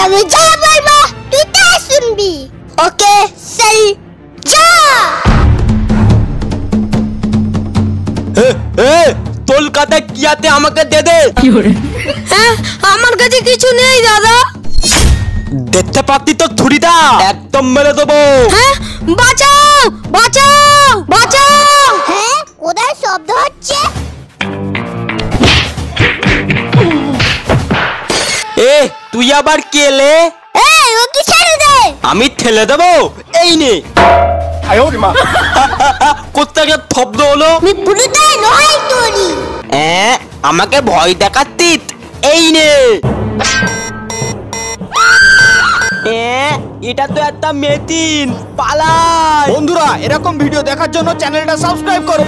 আমি যা বলবো তুই তাই শুনবি। ওকে চল যা। তোর কাছে কি আছে আমাকে দে দে। হ্যাঁ আমার কাছে কিছু নেই দাদা। দেখতে পাচ্ছি তো ছুরিটা একদম মেরে দেবো। হ্যাঁ বাঁচাও বাঁচাও বাঁচাও। হ্যাঁ কোথায় শব্দ হচ্ছে? এ তুই আবার কেলে? এই ওকে ছেড়ে দে। আমি ঠেলে দেবো। এই নে। কোথায় শব্দ হলো? আমি পুরোটাই নয় তোরি। আমাকে ভয় দেখাচ্ছিস? এই নে। এটা তো একটা মেদিন পালাই। বন্ধুরা এরকম ভিডিও দেখার জন্য চ্যানেলটা সাবস্ক্রাইব করো।